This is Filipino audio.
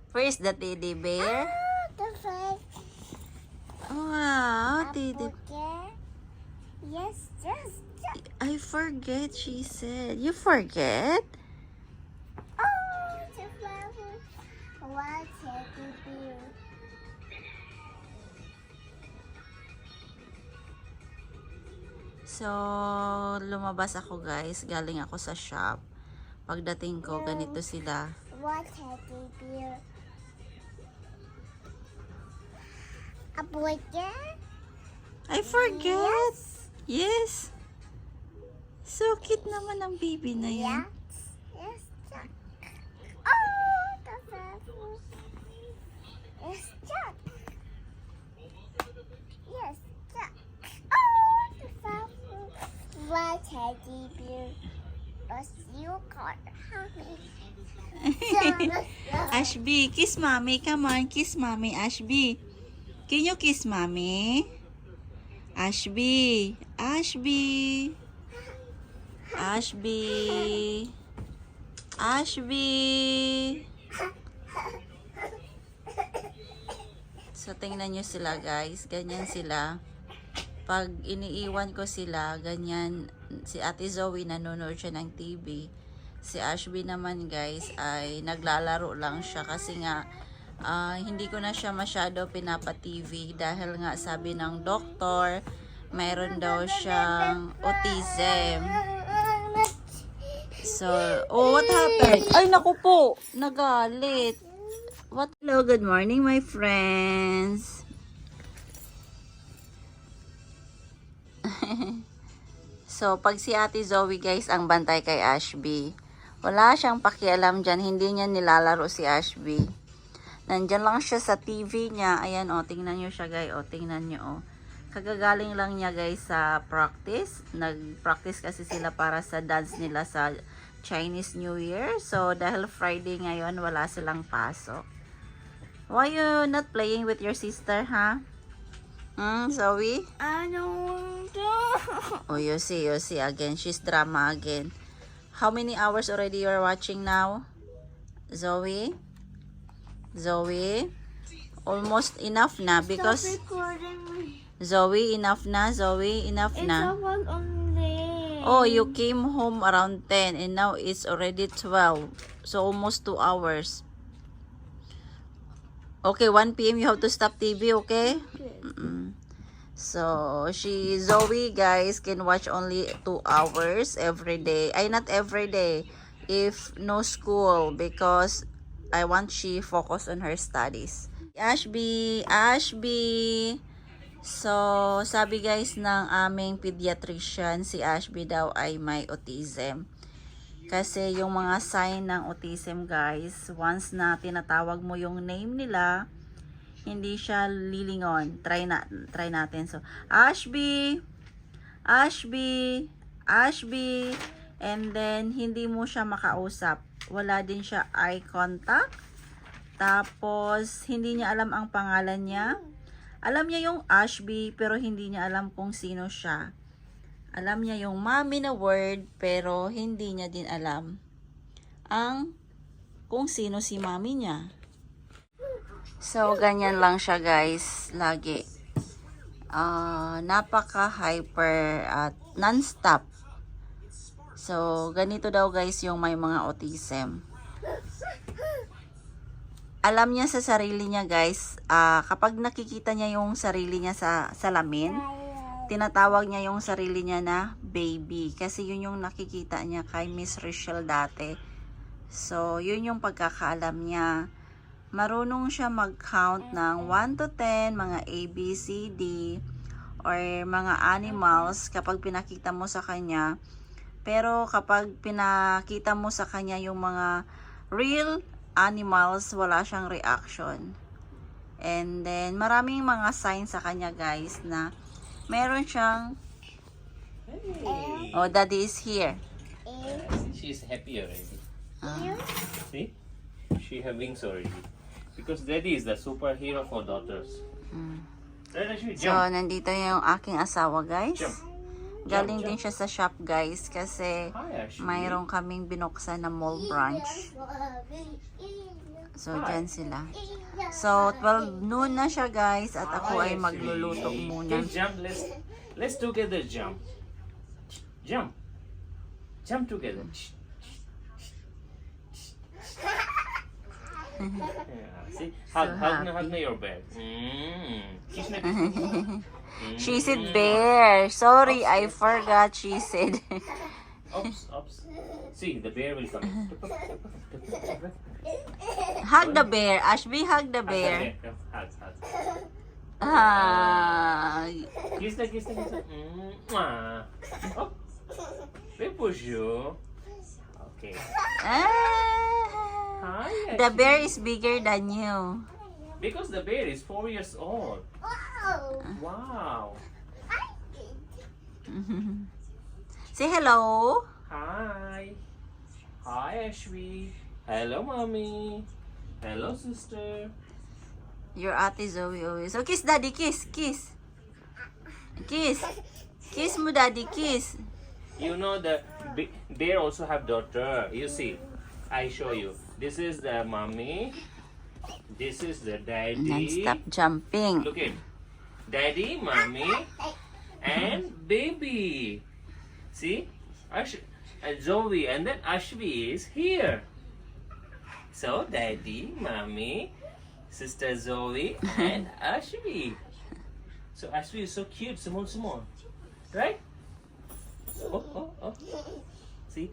Where's the teddy bear? The first Wow, teddy. apple. Yes, yes. I forget, she said. You forget? Oh, the flower. What teddy bear? So, lumabas ako guys. Galing ako sa shop. Pagdating ko, ganito sila. What teddy bear? A boy there? I forget. Yes. So cute naman ang baby na yan. Yes. Yes, Jack. Oh, the flower. Yes, Jack. Yes, Jack. Oh, the flower. What teddy bear? A seal card. Ashby, kiss mommy. Come on, kiss mommy, Ashby. Can you kiss mommy? Ashby. Ashby. Ashby. Ashby. So, tingnan nyo sila guys. Ganyan sila. Pag iniiwan ko sila, ganyan. Si Ate Zoe nanonood siya ng TV. Si Ashby naman guys ay naglalaro lang siya kasi nga hindi ko na siya masyado pinapa-TV dahil nga sabi ng doktor mayroon daw siyang autism. So, oh, what happened? Ay, naku po, nagalit. What? Hello, good morning my friends. So, pag si Ate Zoe guys ang bantay kay Ashby, wala siyang pakialam dyan, hindi niya nilalaro si Ashby. Nandyan lang siya sa TV niya. Ayan, o, tingnan nyo siya, guys. O, tingnan nyo, o. Kagagaling lang niya, guys, sa practice. Nag-practice kasi sila para sa dance nila sa Chinese New Year. So, dahil Friday ngayon, wala silang pasok. Why you not playing with your sister, ha? Zoe? I don't want to. Oh, you see again. She's drama again. How many hours already you're watching now? Zoe? Zoe? Almost enough na because Stop recording me. Zoe, enough na. Zoe, enough It's na. a one only. Oh, you came home around 10 and now it's already 12. So almost 2 hours. Okay, 1 p.m. you have to stop TV, okay? So, Zoe, guys, can watch only 2 hours every day. Ay, not every day. If no school, because I want she focus on her studies. Ashby. So, sabi guys ng aming pediatrician, si Ashby daw ay may autism. Kasi yung mga sign ng autism guys, once na tinatawag mo yung name nila, hindi siya lilingon. Try natin. So, Ashby. And then, hindi mo siya makausap. Wala din siya eye contact. Tapos, hindi niya alam ang pangalan niya. Alam niya yung Ashby, pero hindi niya alam kung sino siya. Alam niya yung mommy na word, pero hindi niya din alam kung sino si mommy niya. So, ganyan lang siya guys, lagi. Napaka-hyper at non-stop. So, ganito daw guys yung may mga autism. Alam niya sa sarili niya guys, kapag nakikita niya yung sarili niya sa salamin, tinatawag niya yung sarili niya na baby. Kasi yun yung nakikita niya kay Miss Rachel dati. So, yun yung pagkakaalam niya. Marunong siya mag-count ng 1 to 10, mga A, B, C, D, or mga animals kapag pinakita mo sa kanya. Pero kapag pinakita mo sa kanya yung mga real animals, wala siyang reaction. And then, maraming mga signs sa kanya guys na meron siyang, oh, daddy is here. She's happy already. See? She have wings already. Because daddy is the superhero for daughters. Right, Ashby, So, jump. nandito yung aking asawa guys. Jump. Galing din siya sa shop guys kasi Hi, Ashby. mayroon kaming binuksan na mall branch. So, dyan sila. So, 12 noon na siya, guys. At ako ay magluluto muna. Okay, jump. Let's together jump. Jump. Jump together. Yeah, see? Hug na your bed. Kiss na, kiss na. She said bear. Sorry, I forgot she said. Oops. See, the bear will come. Hug the bear. Ashby, hug the bear. Hug. Ah. Kiss na. Mwah. Oh. They push you. Okay. Ah. Hi, The bear Ashley. is bigger than you. Because the bear is 4 years old. Wow. Wow. Say hello. Hi. Hi, Ashwi. Hello, mommy. Hello, sister. Your ate Zoe always. So, kiss daddy, kiss. Kiss mo daddy, kiss. You know the bear also have daughter. You see, I show you. This is the mommy. This is the daddy. Non-stop jumping. Look at daddy, mommy, and baby. See, Zoe, and then Ashvi is here. So daddy, mommy, sister Zoe, and Ashvi. So Ashvi is so cute, small, right? Oh. See,